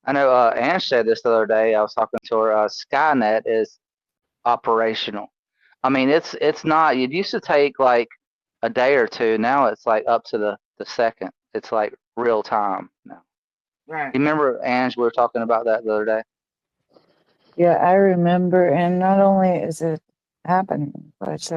I know Ange said this the other day. I was talking to her. Skynet is operational. I mean, it's not. It used to take like a day or two. Now it's like up to the second. It's like real time now. Right. You remember, Ange, we were talking about that the other day. Yeah, I remember. And not only is it happening, but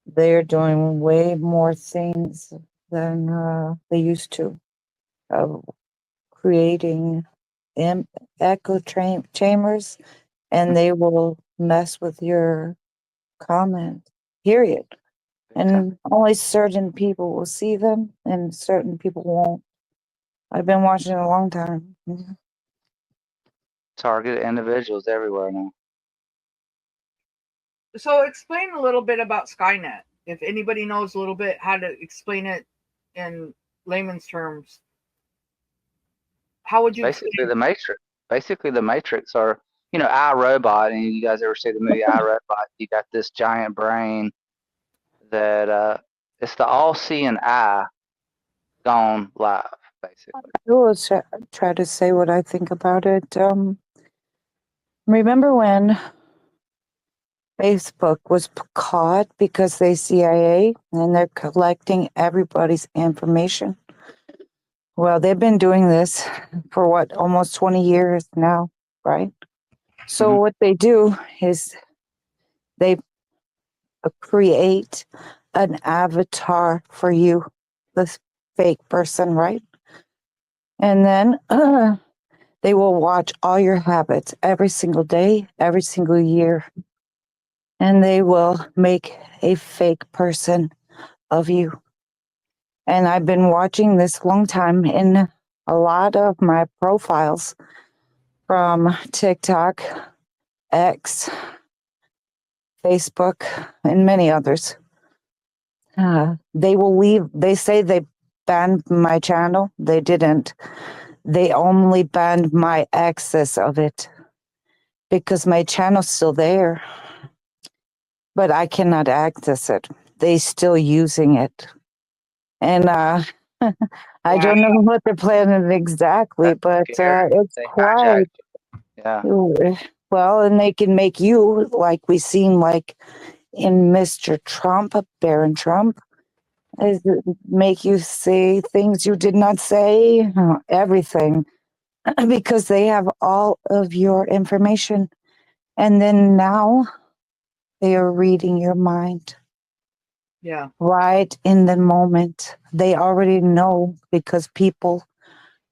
they're doing way more things than they used to. Uh, Creating echo chambers, and they will mess with your comment, period. Big time. And only certain people will see them, and certain people won't. I've been watching it a long time. Targeted individuals everywhere now. So explain a little bit about Skynet. If anybody knows a little bit how to explain it in layman's terms, how would It's you basically explain? the Matrix. Basically, the Matrix are, iRobot, and you guys ever see the movie iRobot? You got this giant brain that it's the all-seeing eye gone live, basically. I will try to say what I think about it. Remember when Facebook was caught because they CIA and they're collecting everybody's information? Well, they've been doing this for what, almost 20 years now, right? So Hmm. what they do is they create an avatar for you, this fake person, right? And then they will watch all your habits every single day, every single year, and they will make a fake person of you. And I've been watching this long time in a lot of my profiles from TikTok, X, Facebook, and many others. They will leave. They say they banned my channel. They didn't. They only banned my access of it because my channel's still there, but I cannot access it. They still using it. And I Wow. don't know what they're planning exactly, That's but scary. it's They hijacked quite you. Yeah. well, and they can make you like we seen like in Mr. Trump, Baron Trump, is make you say things you did not say, everything, because they have all of your information. And then now they are reading your mind Yeah. right in the moment. They already know because people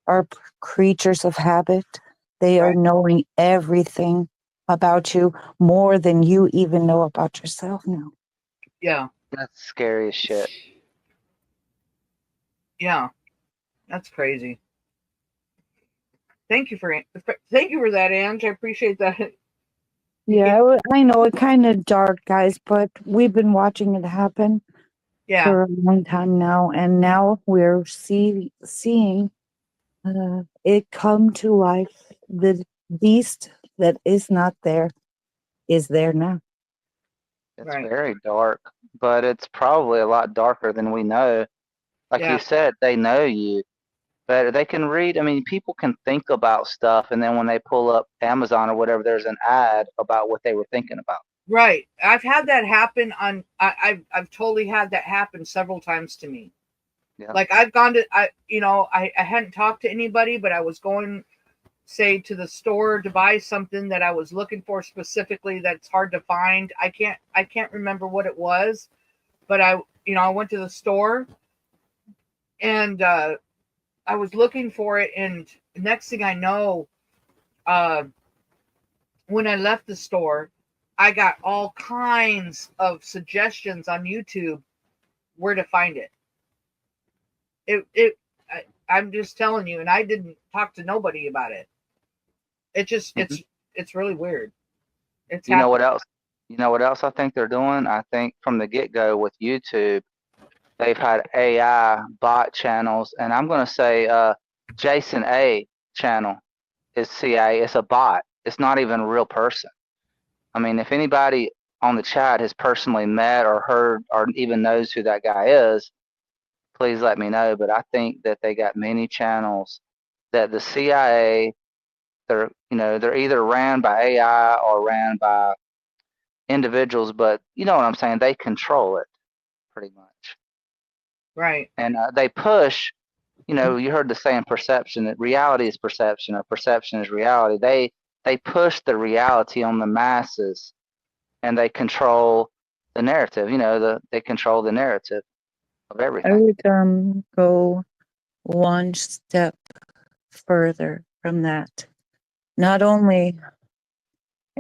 are creatures of habit. They are Right. knowing everything about you more than you even know about yourself now. Yeah. That's scary as shit. Yeah. That's crazy. Thank you for that, Ange. I appreciate that. You get. Yeah, I know it kind of dark, guys, but we've been watching it happen Yeah. for a long time now, and now we're seeing it come to life. The beast that is not there is there now. It's Right. very dark, but it's probably a lot darker than we know. Like Yeah. you said, they know you, but they can read. I mean, people can think about stuff, and then when they pull up Amazon or whatever, there's an ad about what they were thinking about. Right. I've had that happen on. I've totally had that happen several times to me. Yeah. Like I've gone to. I hadn't talked to anybody, but I was going, say, to the store to buy something that I was looking for specifically that's hard to find. I can't remember what it was, but I went to the store and I was looking for it, and next thing I know, uh, when I left the store, I got all kinds of suggestions on YouTube where to find it. It I'm just telling you, and I didn't talk to nobody about it. It just Hmm. it's really weird. It's You know happened. what else? You know what else I think they're doing? I think from the get-go with YouTube, they've had AI bot channels, and I'm going to say Jason A channel is CIA. It's a bot. It's not even a real person. I mean, if anybody on the chat has personally met or heard or even knows who that guy is, please let me know. But I think that they got many channels that the CIA they're either ran by AI or ran by individuals, but you know what I'm saying? They control it pretty much. Right. And they push, you heard the saying perception, that reality is perception or perception is reality. They push the reality on the masses and they control the narrative, they control the narrative of I everything. would go one step further from that. Not only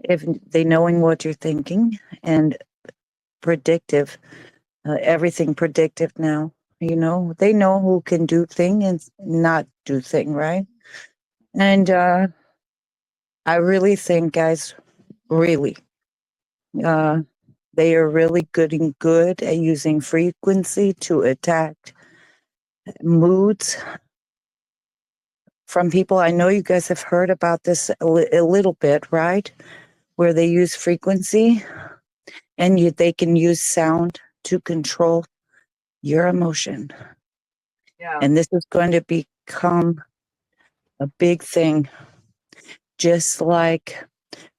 if they knowing what you're thinking and predictive, everything predictive now. They know who can do thing and not do thing, right? And I really think, guys, really, they are really good at using frequency to attack moods from people. I know you guys have heard about this a little bit, right? Where they use frequency and they can use sound to control your emotion. Yeah. And this is going to become a big thing. Just like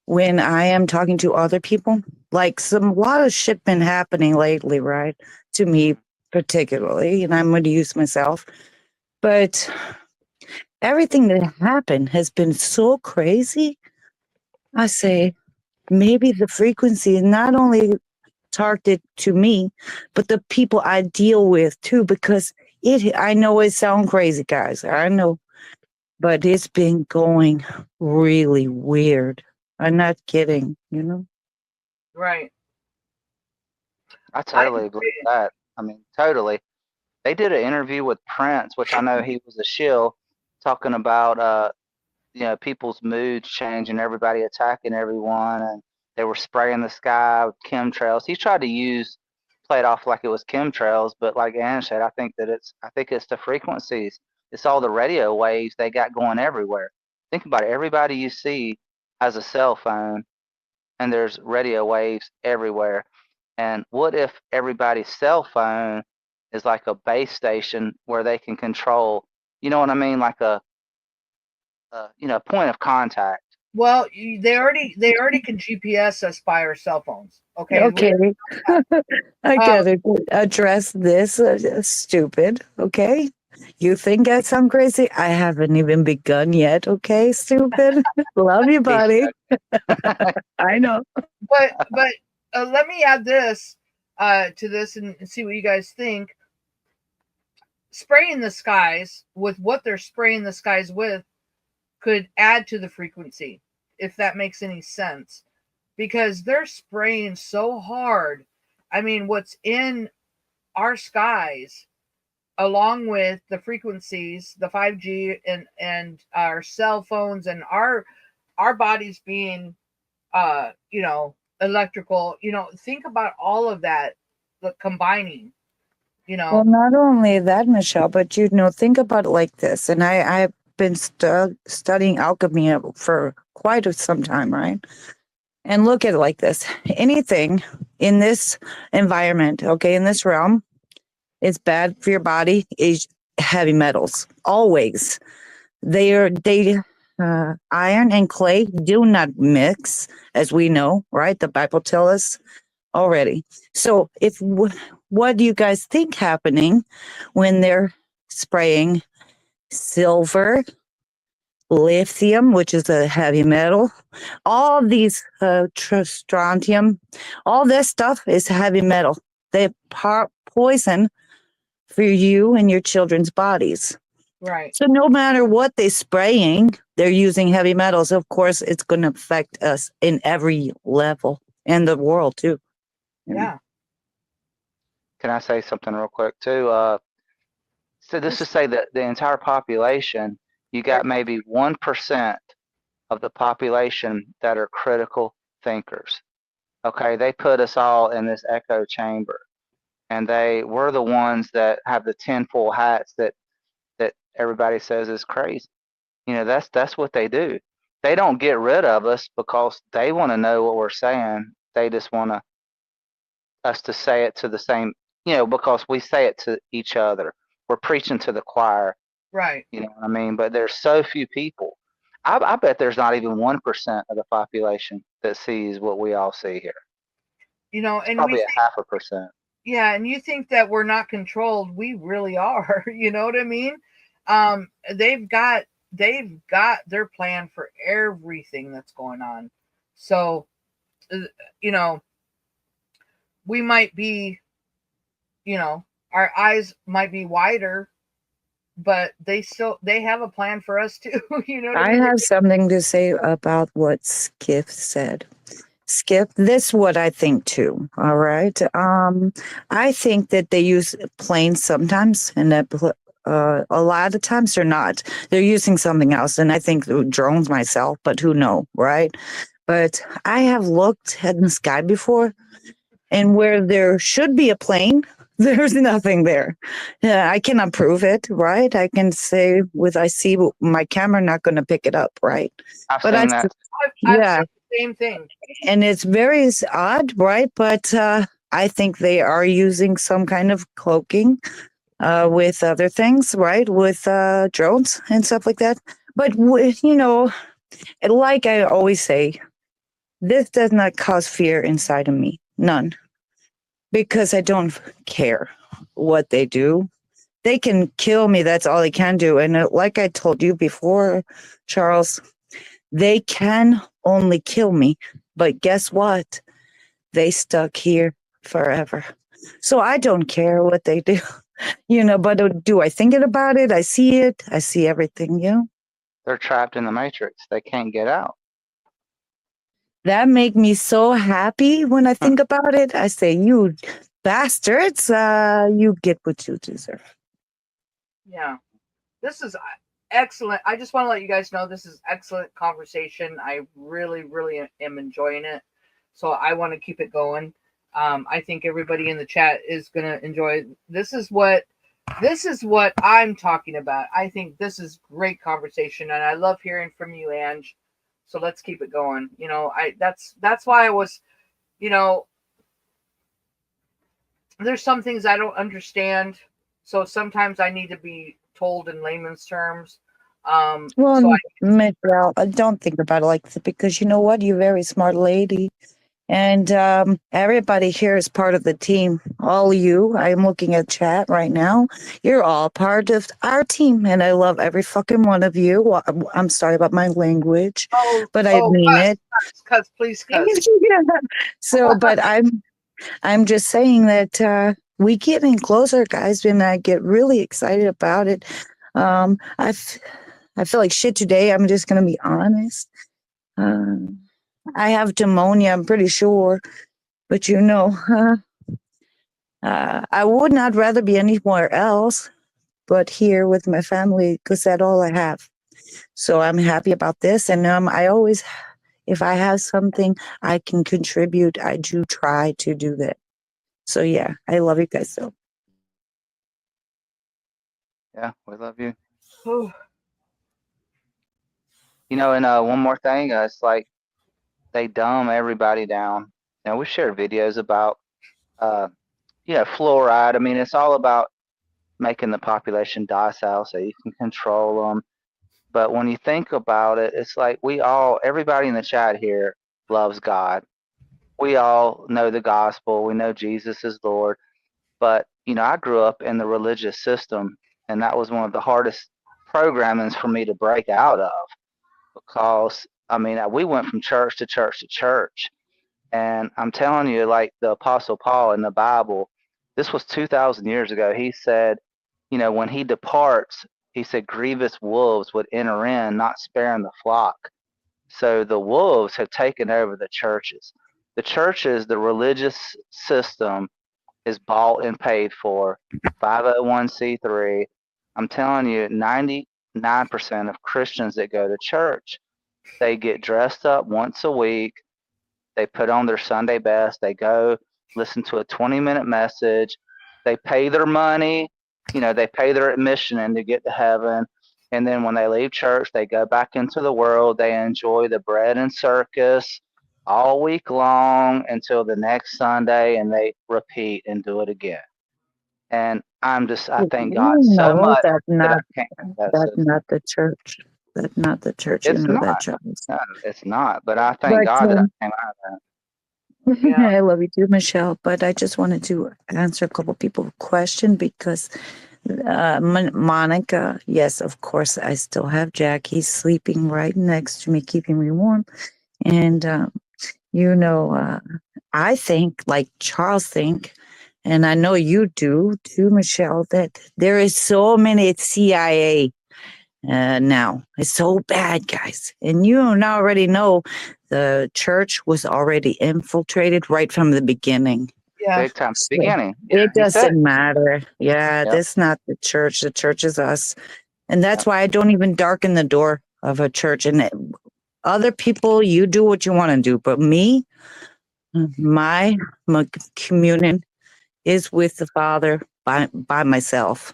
when I am talking to other people, like a lot of shit been happening lately, right? To me particularly, and I'm going to use myself. But everything that happened has been so crazy. I say, maybe the frequency is not only targeted to me, but the people I deal with too, because I know it sounds crazy, guys. I know, but it's been going really weird. I'm not kidding. Right. I I totally believe agree. that. I mean, totally. They did an interview with Prince, which I know he was a shill, talking about people's moods changing, everybody attacking everyone, and they were spraying the sky with chemtrails. He tried to play it off like it was chemtrails, but like Ann said, I think it's the frequencies. It's all the radio waves they got going everywhere. Think about it. Everybody you see has a cell phone, and there's radio waves everywhere. And what if everybody's cell phone is like a base station where they can control, you know what I mean, like a point of contact. Well, they already can GPS us by our cell phones. Okay. Okay. I Uh, gotta address this. Stupid. Okay. You think I sound crazy? I haven't even begun yet. Okay, stupid. Love you, He's buddy. I know. but let me add this to this and see what you guys think. Spraying the skies with what they're spraying the skies with could add to the frequency, if that makes any sense, because they're spraying so hard. I mean, what's in our skies, along with the frequencies, the 5G and our cell phones and our bodies being electrical, think about all of that, the combining, Well, not only that, Michelle, but think about it like this. And I've been studying alchemy for quite some time, right? And look at it like this. Anything in this environment, okay, in this realm, is bad for your body is heavy metals. Always. Iron and clay do not mix, as we know, right? The Bible tells us already. So what do you guys think happening when they're spraying silver, lithium, which is a heavy metal, all these strontium, all this stuff is heavy metal. They poison for you and your children's bodies. Right. So no matter what they're spraying, they're using heavy metals. Of course, it's going to affect us in every level and the world too. Yeah. Can I say something real quick too? So this is say that the entire population, you got maybe 1% of the population that are critical thinkers. Okay, they put us all in this echo chamber, and we're the ones that have the tinfoil hats that everybody says is crazy. That's what they do. They don't get rid of us because they want to know what we're saying. They just want us to say it to the same, because we say it to each other. We're preaching to the choir. Right. You know what I mean? But there's so few people. I bet there's not even 1% of the population that sees what we all see here. You know, It's and probably a 0.5%. yeah, and you think that we're not controlled. We really are. You know what I mean? They've got their plan for everything that's going on. So, you know, we might be, you know, our eyes might be wider, but they have a plan for us too. You know what I I mean? have something to say about what Skip said. Skip, this is what I think too. All right. I think that they use planes sometimes, and that a lot of times they're not. They're using something else, and I think drones myself, but who know, right? But I have looked at the sky before, and where there should be a plane, there's nothing there. Yeah, I cannot prove it, right? I can say with I see my camera not going to pick it up, right? I've But seen that. I've yeah, seen the same thing. and it's very odd, right? But I think they are using some kind of cloaking with other things, right? With drones and stuff like that. But you know, like I always say, this does not cause fear inside of me, none, because I don't care what they do. They can kill me. That's all they can do. And like I told you before, Charles, they can only kill me. But guess what? They stuck here forever. So I don't care what they do, you know, but do I think it about it? I see it. I see everything, you know. They're trapped in the matrix. They can't get out. That make me so happy when I think about it. I say, you bastards, you get what you deserve. Yeah. This is excellent. I just want to let you guys know this is excellent conversation. I really, really am enjoying it. So I want to keep it going. I think everybody in the chat is going to enjoy. This is what I'm talking about. I think this is great conversation, and I love hearing from you, Ange. So let's keep it going. You know, that's why I was, you know, there's some things I don't understand. So sometimes I need to be told in layman's terms. Well, So Michelle, don't think about it like that because you know what? You're a very smart lady. And everybody here is part of the team. All you, I'm looking at chat right now. You're all part of our team. And I love every fucking one of you. Well, I'm sorry about my language, but I mean it. Cuss, please cuss. So, but I'm just saying that we getting closer, guys, and I get really excited about it. I feel like shit today. I'm just gonna be honest. I have pneumonia. I'm pretty sure, but you know, I would not rather be anywhere else but here with my family because that's all I have. So I'm happy about this, and I always, if I have something I can contribute, I do try to do that. So yeah, I love you guys so. Yeah, we love you. Oh, You know, and one more thing, it's like they dumb everybody down. Now we share videos about, uh, fluoride. I mean, it's all about making the population docile so you can control them. But when you think about it, it's like everybody in the chat here loves God. We all know the gospel. We know Jesus is Lord. But, I grew up in the religious system, and that was one of the hardest programmings for me to break out of because, I mean, we went from church to church to church. And I'm telling you, like the Apostle Paul in the Bible, this was 2,000 years ago. He said, when he departs, he said, grievous wolves would enter in, not sparing the flock. So the wolves have taken over the churches. The churches, the religious system is bought and paid for. 501c3. I'm telling you, 99% of Christians that go to church, they get dressed up once a week. They put on their Sunday best. They go listen to a 20-minute message. They pay their money. They pay their admission in to get to heaven. And then when they leave church, they go back into the world. They enjoy the bread and circus all week long until the next Sunday, and they repeat and do it again. And I thank God so No, much that's that I not came from that that's system. not the church. That's not the church. You It's know that, not. Charles. No, it's not. But I thank But God that I came out of that. Yeah. I love you too, Michelle. But I just wanted to answer a couple people's question because Monica, yes, of course, I still have Jack. He's sleeping right next to me, keeping me warm. And I think, like Charles think, and I know you do too, Michelle, that there is so many CIA now. It's so bad, guys. And you already know the church was already infiltrated right from the beginning. Yeah. Big time So beginning. Yeah, it you said doesn't matter. Yeah, Yep. that's not the church. The church is us. And that's why I don't even darken the door of a church. And other people, you do what you want to do. But me, my communion is with the Father by myself.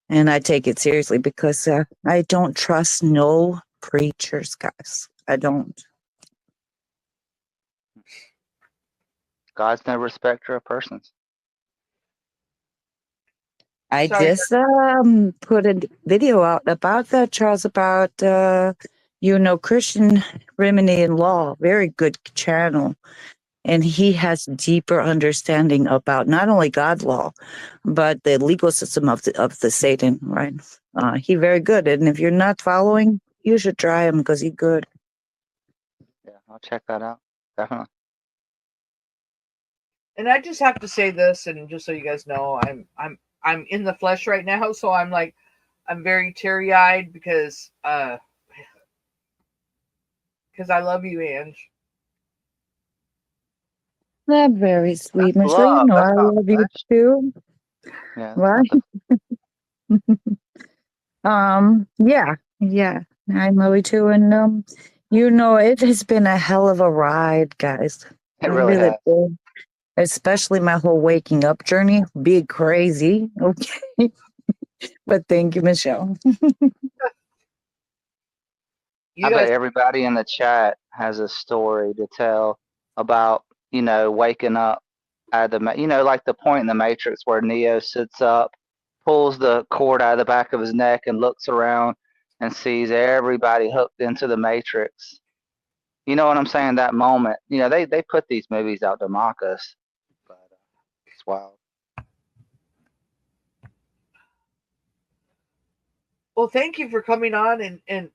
And I take it seriously because I don't trust no preachers, guys. I don't. God's no respecter of persons. I Sorry, just put a video out about that, Charles, about Christian Remedy and Law. Very good channel. And he has deeper understanding about not only God law, but the legal system of the Satan, right? He very good. And if you're not following, you should try him because he good. Yeah, I'll check that out. Definitely. And I just have to say this, and just so you guys know, I'm in the flesh right now, so I'm very teary-eyed because I love you, Ange. That's very sweet, That's Michelle. You love. know That's I not love you flesh. too, Yeah. right? Yeah, I love you too, and it has been a hell of a ride, guys. It really has. did. Especially my whole waking up journey, be crazy, okay? But thank you, Michelle. You I guys, bet everybody in the chat has a story to tell about, waking up out of like the point in the Matrix where Neo sits up, pulls the cord out of the back of his neck and looks around and sees everybody hooked into the Matrix. You know what I'm saying? That moment. They put these movies out to mock us, but it's wild. well, thank you for coming on and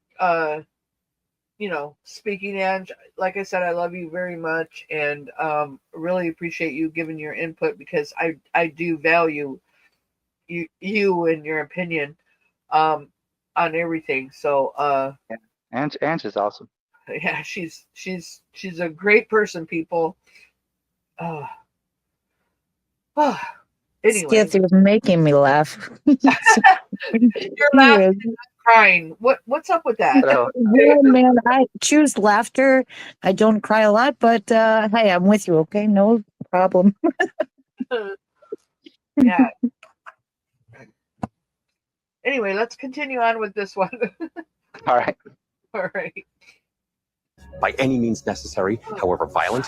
speaking, Ange. Like I said, I love you very much, and really appreciate you giving your input because I do value you and your opinion on everything. So Yeah. Ange is awesome. yeah, she's a great person, people. Anyway, Skith, you're making me laugh. you're laughing, crying. What's up with that? So, Yeah, man, I choose laughter. I don't cry a lot, but hey, I'm with you, okay? No problem. Yeah. Anyway, let's continue on with this one. all right. All right. By any means necessary, however violent,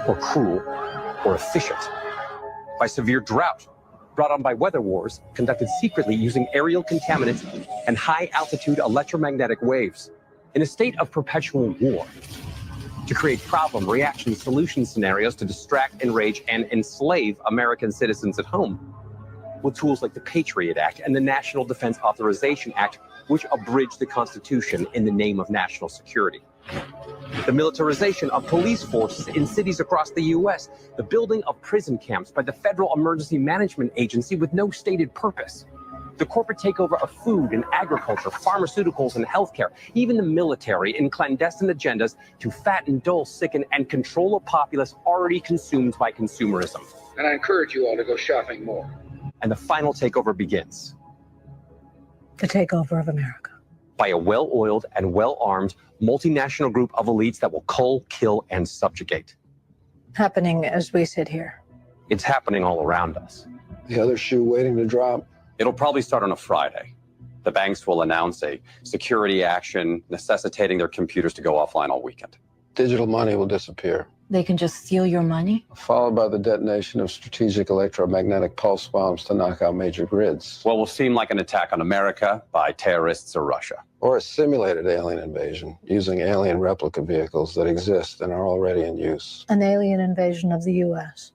or cruel, or efficient. By severe drought, brought on by weather wars, conducted secretly using aerial contaminants and high-altitude electromagnetic waves. In a state of perpetual war. To create problem, reaction, solution scenarios to distract, enrage, and enslave American citizens at home. With tools like the Patriot Act and the National Defense Authorization Act, which abridge the Constitution in the name of national security. The militarization of police forces in cities across the U.S., the building of prison camps by the Federal Emergency Management Agency with no stated purpose, the corporate takeover of food and agriculture, pharmaceuticals and healthcare, even the military in clandestine agendas to fatten, dull, sicken, and control a populace already consumed by consumerism. And I encourage you all to go shopping more. And the final takeover begins. The takeover of America. By a well-oiled and well-armed multinational group of elites that will cull, kill, and subjugate. Happening as we sit here. It's happening all around us. The other shoe waiting to drop. It'll probably start on a Friday. The banks will announce a security action necessitating their computers to go offline all weekend. Digital money will disappear. They can just steal your money? Followed by the detonation of strategic electromagnetic pulse bombs to knock out major grids. What will seem like an attack on America by terrorists or Russia. Or a simulated alien invasion using alien replica vehicles that exist and are already in use. An alien invasion of the U.S.